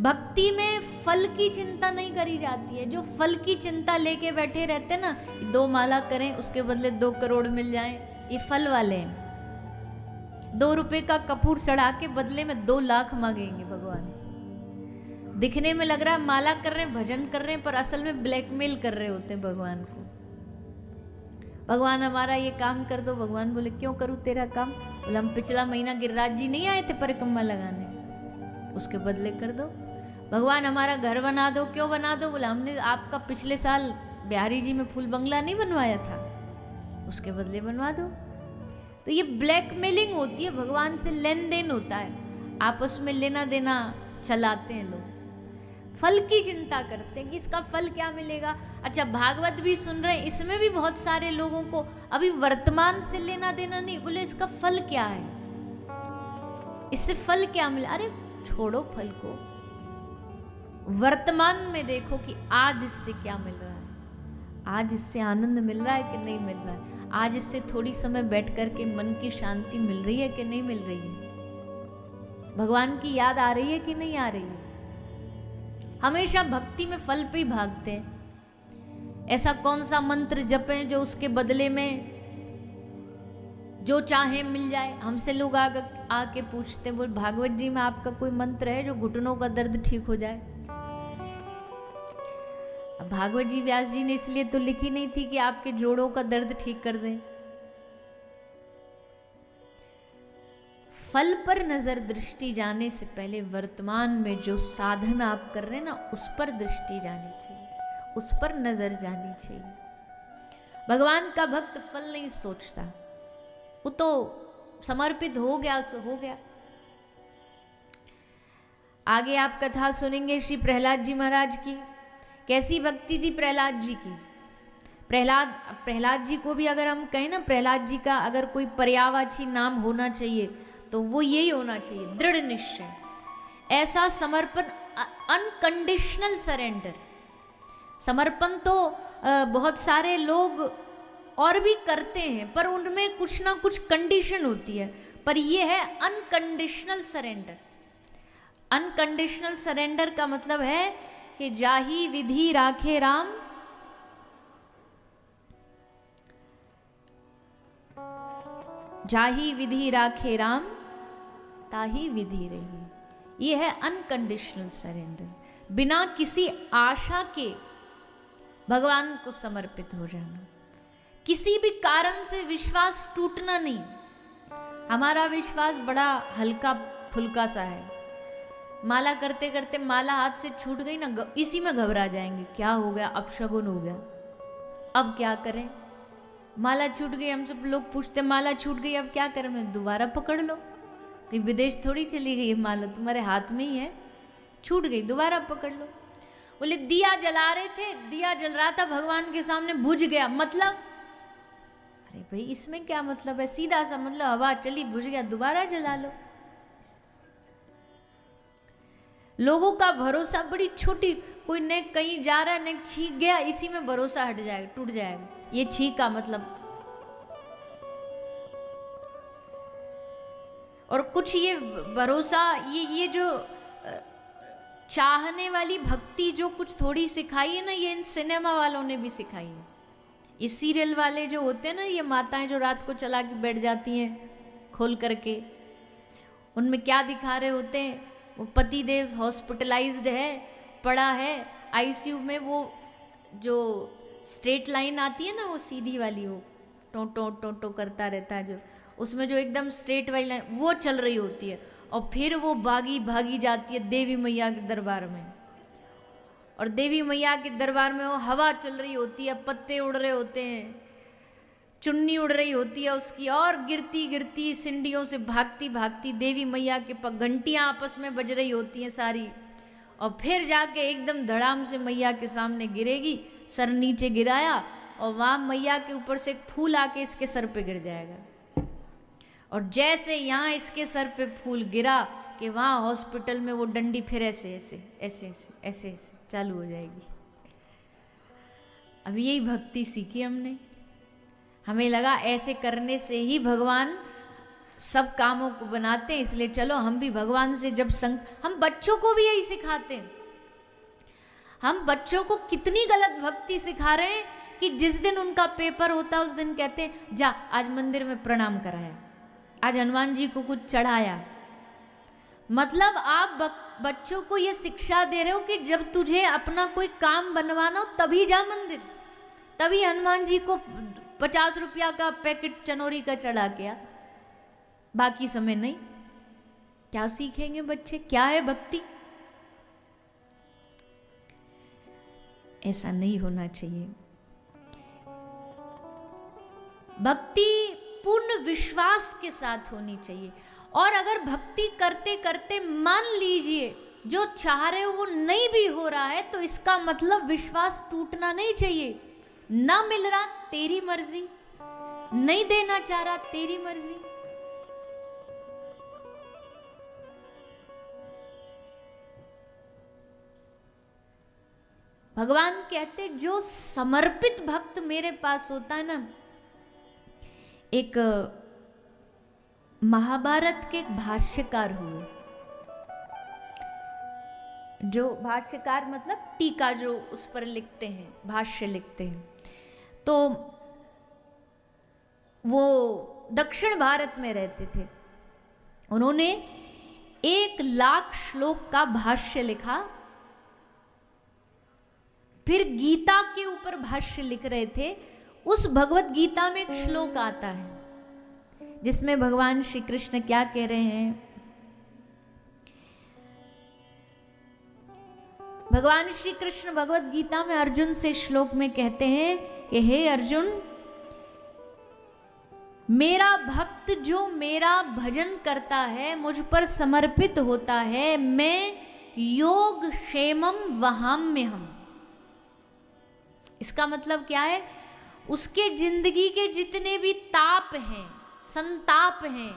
भक्ति में फल की चिंता नहीं करी जाती है। जो फल की चिंता लेके बैठे रहते ना, 2 माला करें उसके बदले 2 करोड़ मिल जाएं, ये फल वाले हैं। 2 रुपए का कपूर चढ़ा के बदले में 2 लाख मांगेंगे भगवान से। दिखने में लग रहा है माला कर रहे हैं, भजन कर रहे हैं, पर असल में ब्लैकमेल कर रहे होते हैं भगवान को। भगवान हमारा ये काम कर दो। भगवान बोले क्यों करूं तेरा काम? बोले हम पिछला महीना गिरिराज जी नहीं आए थे परिक्रमा लगाने, उसके बदले कर दो। भगवान हमारा घर बना दो। क्यों बना दो? बोले हमने आपका पिछले साल बिहारी जी में फूल बंगला नहीं बनवाया था, उसके बदले बनवा दो। तो ये ब्लैकमेलिंग होती है, भगवान से लेन देन होता है, आपस में लेना देना चलाते हैं लोग। फल की चिंता करते हैं कि इसका फल क्या मिलेगा। अच्छा, भागवत भी सुन रहे हैं, इसमें भी बहुत सारे लोगों को अभी वर्तमान से लेना देना नहीं, बोले इसका फल क्या है, इससे फल क्या मिला। अरे छोड़ो फल को, वर्तमान में देखो कि आज इससे क्या मिल रहा है, आज इससे आनंद मिल रहा है कि नहीं मिल रहा है, आज इससे थोड़ी समय बैठ कर के मन की शांति मिल रही है कि नहीं मिल रही है, भगवान की याद आ रही है कि नहीं आ रही है। हमेशा भक्ति में फल पे ही भागते हैं। ऐसा कौन सा मंत्र जपें जो उसके बदले में जो चाहे मिल जाए। हमसे लोग आके पूछते हैं, बोल भागवत जी में आपका कोई मंत्र है जो घुटनों का दर्द ठीक हो जाए? अब भागवत जी व्यास जी ने इसलिए तो लिखी नहीं थी कि आपके जोड़ों का दर्द ठीक कर दें। फल पर नजर दृष्टि जाने से पहले वर्तमान में जो साधन आप कर रहे हैं ना, उस पर दृष्टि जानी चाहिए, उस पर नजर जानी चाहिए। भगवान का भक्त फल नहीं सोचता, वो तो समर्पित हो गया सो हो गया। आगे आप कथा सुनेंगे श्री प्रहलाद जी महाराज की। कैसी भक्ति थी प्रहलाद जी की। प्रहलाद जी को भी अगर हम कहें ना, प्रहलाद जी का अगर कोई पर्यायवाची नाम होना चाहिए तो वो यही होना चाहिए, दृढ़ निश्चय। ऐसा समर्पण, अनकंडीशनल सरेंडर। समर्पण तो बहुत सारे लोग और भी करते हैं, पर उनमें कुछ ना कुछ कंडीशन होती है, पर ये है अनकंडीशनल सरेंडर। अनकंडीशनल सरेंडर का मतलब है कि जाही विधि राखे राम, जाही विधि राखे राम ताही विधि रही। ये है अनकंडीशनल सरेंडर। बिना किसी आशा के भगवान को समर्पित हो जाना, किसी भी कारण से विश्वास टूटना नहीं। हमारा विश्वास बड़ा हल्का फुल्का सा है। माला करते करते माला हाथ से छूट गई ना, इसी में घबरा जाएंगे, क्या हो गया, अपशगुन हो गया, अब क्या करें। माला छूट गई, हम सब लोग पूछते माला छूट गई अब क्या करें। मैं दोबारा पकड़ लो, कहीं विदेश थोड़ी चली गई, माला तुम्हारे हाथ में ही है, छूट गई दोबारा पकड़ लो। बोले दिया जला रहे थे, दिया जल रहा था भगवान के सामने, बुझ गया, मतलब अरे भाई इसमें क्या मतलब है, सीधा सा मतलब हवा चली बुझ गया, दोबारा जला लो। लोगों का भरोसा बड़ी छोटी, कोई ने कहीं जा रहा है, ने छींक गया, इसी में भरोसा हट जाएगा, टूट जाएगा। ये छींक का मतलब। और कुछ ये भरोसा, ये जो चाहने वाली भक्ति जो कुछ थोड़ी सिखाई है ना, ये इन सिनेमा वालों ने भी सिखाई है। ये सीरियल वाले जो होते हैं ना, ये माताएं जो रात को चला के बैठ जाती हैं खोल करके, उनमें क्या दिखा रहे होते हैं, वो पति देव हॉस्पिटलाइज्ड है, पड़ा है आईसीयू में, वो जो स्ट्रेट लाइन आती है ना, वो सीधी वाली, वो टो टो टो टो करता रहता है, जो उसमें जो एकदम स्ट्रेट वाली लाइन वो चल रही होती है, और फिर वो भागी भागी जाती है देवी मैया के दरबार में। और देवी मैया के दरबार में वो हवा चल रही होती है, पत्ते उड़ रहे होते हैं, चुन्नी उड़ रही होती है उसकी, और गिरती गिरती सिंडियों से भागती भागती देवी मैया के घंटियां आपस में बज रही होती हैं सारी, और फिर जाके एकदम धड़ाम से मैया के सामने गिरेगी। सर नीचे गिराया और वहां मैया के ऊपर से एक फूल आके इसके सर पे गिर जाएगा, और जैसे यहाँ इसके सर पे फूल गिरा कि वहां हॉस्पिटल में वो डंडी फिर ऐसे ऐसे ऐसे ऐसे ऐसे ऐसे चालू हो जाएगी। अब यही भक्ति सीखी हमने, हमें लगा ऐसे करने से ही भगवान सब कामों को बनाते हैं, इसलिए चलो हम भी भगवान से जब हम बच्चों को भी यही सिखाते हैं। हम बच्चों को कितनी गलत भक्ति सिखा रहे हैं कि जिस दिन उनका पेपर होता है उस दिन कहते हैं जा आज मंदिर में प्रणाम कराया, आज हनुमान जी को कुछ चढ़ाया। मतलब आप बच्चों को ये शिक्षा दे रहे हो कि जब तुझे अपना कोई काम बनवाना हो तभी जा मंदिर, तभी हनुमान जी को 50 रुपया का पैकेट चनोरी का चढ़ा के आ, बाकी समय नहीं। क्या सीखेंगे बच्चे, क्या है भक्ति? ऐसा नहीं होना चाहिए। भक्ति पूर्ण विश्वास के साथ होनी चाहिए। और अगर भक्ति करते करते मान लीजिए जो चाह रहे हो वो नहीं भी हो रहा है, तो इसका मतलब विश्वास टूटना नहीं चाहिए। ना मिल रहा तेरी मर्जी, नहीं देना चाह रहा तेरी मर्जी। भगवान कहते जो समर्पित भक्त मेरे पास होता है ना, एक महाभारत के एक भाष्यकार हुए, जो भाष्यकार मतलब टीका जो उस पर लिखते हैं, भाष्य लिखते हैं, तो वो दक्षिण भारत में रहते थे। उन्होंने 1,00,000 श्लोक का भाष्य लिखा। फिर गीता के ऊपर भाष्य लिख रहे थे। उस भगवत गीता में एक श्लोक आता है जिसमें भगवान श्री कृष्ण क्या कह रहे हैं। भगवान श्री कृष्ण भगवत गीता में अर्जुन से श्लोक में कहते हैं कि हे अर्जुन, मेरा भक्त जो मेरा भजन करता है, मुझ पर समर्पित होता है, मैं योग क्षेमम वहाम्यहम्। इसका मतलब क्या है? उसके जिंदगी के जितने भी ताप हैं, संताप हैं,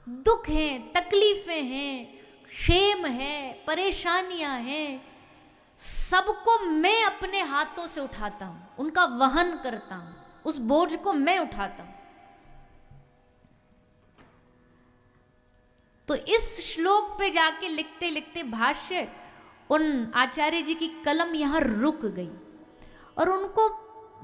दुख हैं, तकलीफें हैं, क्षेम है, परेशानियां हैं, सबको मैं अपने हाथों से उठाता हूं, उनका वहन करता हूं, उस बोझ को मैं उठाता हूं। तो इस श्लोक पे जाके लिखते लिखते भाष्य उन आचार्य जी की कलम यहां रुक गई और उनको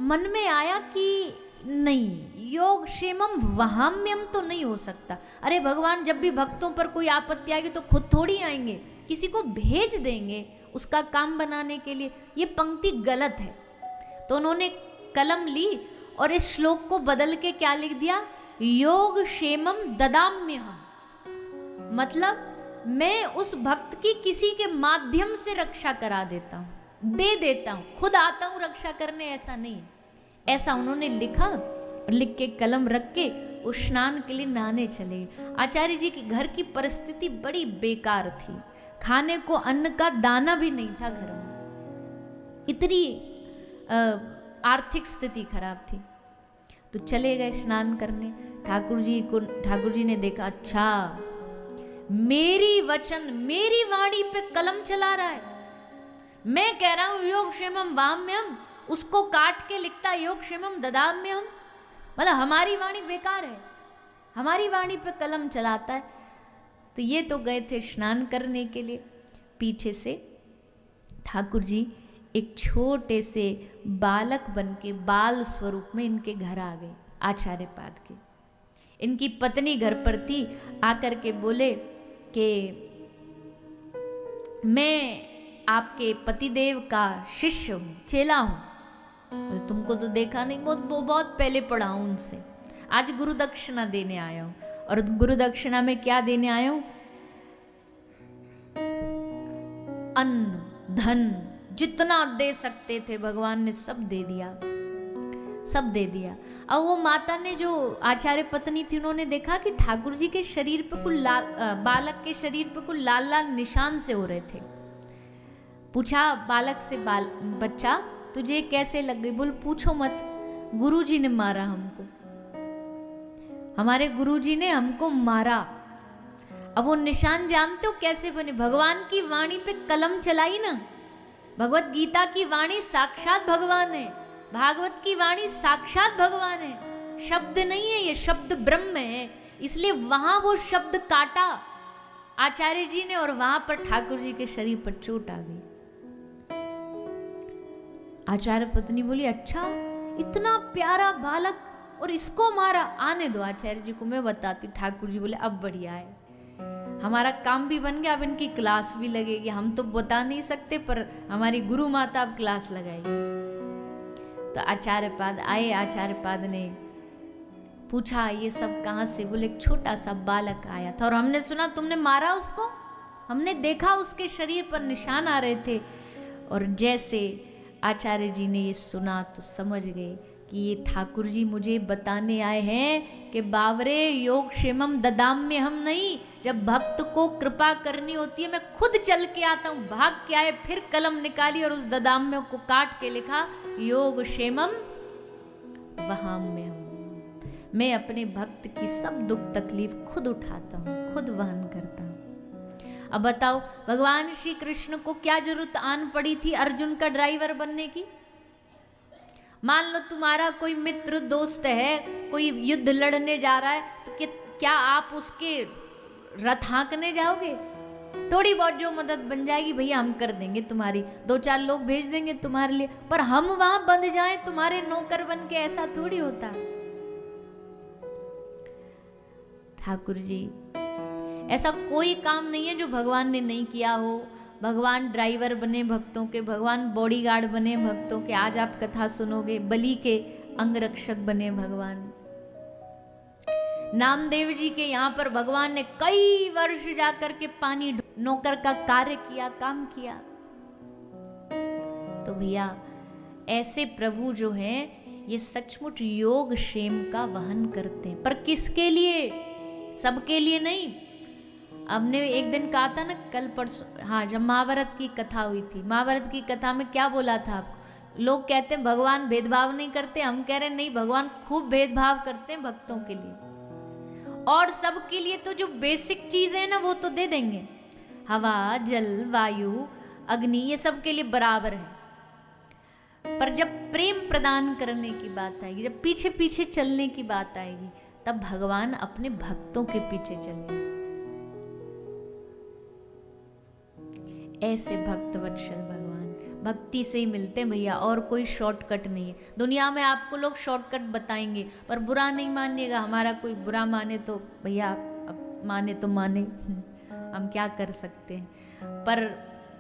मन में आया कि नहीं, योग क्षेमम वहाम्यम तो नहीं हो सकता। अरे भगवान जब भी भक्तों पर कोई आपत्ति आएगी तो खुद थोड़ी आएंगे, किसी को भेज देंगे उसका काम बनाने के लिए। ये पंक्ति गलत है। तो उन्होंने कलम ली और इस श्लोक को बदल के क्या लिख दिया, योग क्षेमम ददाम्यहम्। मतलब मैं उस भक्त की किसी के माध्यम से रक्षा करा देता हूं, दे देता हूं, खुद आता हूं रक्षा करने, ऐसा नहीं। ऐसा उन्होंने लिखा और लिख के कलम रख के वो स्नान के लिए नहाने चले। आचार्य जी के घर की परिस्थिति बड़ी बेकार थी, खाने को अन्न का दाना भी नहीं था घर में, इतनी आर्थिक स्थिति खराब थी। तो चले गए स्नान करने। ठाकुर जी ने देखा, अच्छा मेरी वचन मेरी वाणी पे कलम चला रहा है। मैं कह रहा हूं योग क्षेमम वाम्यम, उसको काट के लिखता योग क्षेमम ददाम्यहम्। मतलब हमारी वाणी बेकार है, हमारी वाणी पे कलम चलाता है। तो ये तो गए थे स्नान करने के लिए। पीछे से ठाकुर जी एक छोटे से बालक बन के बाल स्वरूप में इनके घर आ गए, आचार्य पाद के। इनकी पत्नी घर पर थी, आकर के बोले कि मैं आपके पतिदेव का शिष्य हूँ, चेला हूँ। तुमको तो देखा नहीं, बहुत पहले पढ़ा हूँ उनसे। आज गुरु दक्षिणा देने आया हूँ। और गुरु दक्षिणा में क्या देने आया हूँ? अन्न धन जितना दे सकते थे भगवान ने सब दे दिया, सब दे दिया। अब वो माता ने, जो आचार्य पत्नी थी, उन्होंने देखा कि ठाकुर जी के शरीर पे कुछ बालक के शरीर पे कुछ लाल लाल निशान से हो रहे थे। पूछा बालक से, बच्चा तुझे कैसे लग गई? बोल पूछो मत, गुरुजी ने मारा हमको, हमारे गुरुजी ने हमको मारा। अब वो निशान जानते हो कैसे बने? भगवान की वाणी पे कलम चलाई ना। भगवत गीता की वाणी साक्षात भगवान है, भागवत की वाणी साक्षात भगवान है, शब्द नहीं है ये, शब्द ब्रह्म है। इसलिए वहां वो शब्द काटा आचार्य जी ने और वहां पर ठाकुर जी के शरीर पर चोट आ गई। आचार्य पत्नी बोली, अच्छा इतना प्यारा बालक और इसको मारा, आने दो आचार्य जी को, मैं बताती। ठाकुर जी बोले, अब बढ़िया है, हमारा काम भी बन गया, अब इनकी क्लास भी लगेगी। हम तो बता नहीं सकते पर हमारी गुरु माता अब क्लास लगाएगी। तो आचार्य पाद आए, आचार्य पाद ने पूछा ये सब कहाँ से? बोले एक छोटा सा बालक आया था और हमने सुना तुमने मारा उसको, हमने देखा उसके शरीर पर निशान आ रहे थे। और जैसे आचार्य जी ने ये सुना तो समझ गए कि ये ठाकुर जी मुझे बताने आए हैं कि बावरे योग क्षेमम ददाम्य हम नहीं, जब भक्त को कृपा करनी होती है मैं खुद चल के आता हूँ, भाग के आए, फिर कलम निकाली और उस ददाम्य को काट के लिखा योग क्षेमम वहाम्य हूँ। मैं अपने भक्त की सब दुख तकलीफ खुद उठाता हूँ, खुद वहन करता हूँ। अब बताओ भगवान श्री कृष्ण को क्या जरूरत आन पड़ी थी अर्जुन का ड्राइवर बनने की? मान लो तुम्हारा कोई मित्र दोस्त है, कोई युद्ध लड़ने जा रहा है, तो क्या आप उसके रथ हाँकने जाओगे? थोड़ी बहुत जो मदद बन जाएगी भैया हम कर देंगे तुम्हारी, 2-4 लोग भेज देंगे तुम्हारे लिए, पर हम वहां बंध जाएं तुम्हारे नौकर बन के, ऐसा थोड़ी होता। ठाकुर जी ऐसा कोई काम नहीं है जो भगवान ने नहीं किया हो। भगवान ड्राइवर बने भक्तों के, भगवान बॉडीगार्ड बने भक्तों के। आज आप कथा सुनोगे, बलि के अंगरक्षक बने भगवान। नामदेव जी के यहाँ पर भगवान ने कई वर्ष जाकर के पानी नौकर का कार्य किया, काम किया। तो भैया ऐसे प्रभु जो हैं ये सचमुच योग क्षेम का वहन करते हैं, पर किसके लिए? सबके लिए नहीं। हमने एक दिन कहा था ना, कल परसों, हाँ, जब महाभारत की कथा हुई थी, महाभारत की कथा में क्या बोला था आपको? लोग कहते हैं भगवान भेदभाव नहीं करते, हम कह रहे हैं नहीं, भगवान खूब भेदभाव करते हैं भक्तों के लिए। और सबके लिए तो जो बेसिक चीज है ना वो तो दे देंगे, हवा जल वायु अग्नि, ये सब के लिए बराबर है। पर जब प्रेम प्रदान करने की बात आएगी, जब पीछे पीछे चलने की बात आएगी, तब भगवान अपने भक्तों के पीछे चलेंगे। ऐसे भक्त वत्सल भगवान भक्ति से ही मिलते हैं भैया, और कोई शॉर्टकट नहीं है। दुनिया में आपको लोग शॉर्टकट बताएंगे पर बुरा नहीं मानिएगा। हमारा कोई बुरा माने तो भैया अब माने तो माने, हम क्या कर सकते हैं। पर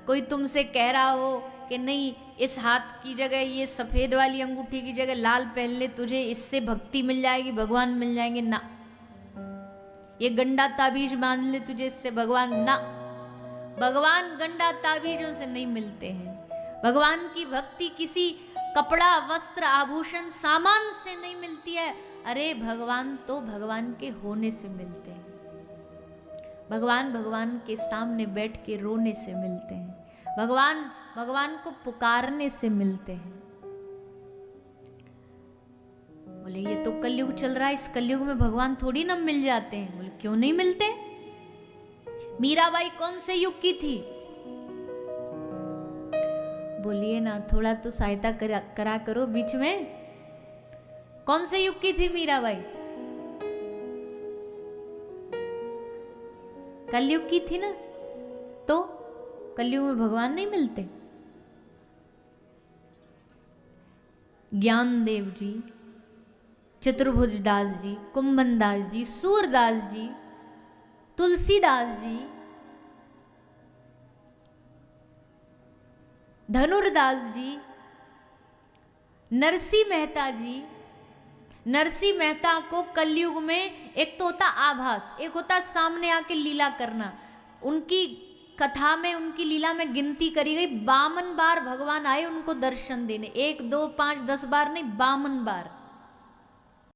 कोई तुमसे कह रहा हो कि नहीं इस हाथ की जगह ये सफेद वाली अंगूठी की जगह लाल पहन ले, तुझे इससे भक्ति मिल जाएगी, भगवान मिल जाएंगे, ना। ये गंडा ताबीज बांध ले तुझे इससे भगवान, ना। भगवान गंडा ताबीजों से नहीं मिलते हैं। भगवान की भक्ति किसी कपड़ा वस्त्र आभूषण सामान से नहीं मिलती है। अरे भगवान तो भगवान के होने से मिलते हैं। भगवान भगवान के सामने बैठ के रोने से मिलते हैं। भगवान भगवान को पुकारने से मिलते हैं। बोले ये तो कलयुग चल रहा है, इस कलयुग में भगवान थोड़ी ना मिल जाते हैं। बोले क्यों नहीं मिलते? मीराबाई कौन से युग की थी? बोलिए ना, थोड़ा तो सहायता करा करो बीच में। कौन से युग की थी मीराबाई? कलयुग की थी ना। तो कलयुग में भगवान नहीं मिलते? ज्ञानदेव जी, चतुर्भुज दास जी, कुंभन दास जी, सूरदास जी, तुलसीदास जी, धनुर्दास जी, नरसिंह मेहता जी। नरसिंह मेहता को कलयुग में एक तो होता आभास, एक होता सामने आके लीला करना। उनकी कथा में, उनकी लीला में गिनती करी गई 52 बार भगवान आए उनको दर्शन देने। 1, 2, 5, 10 बार नहीं, 52 बार।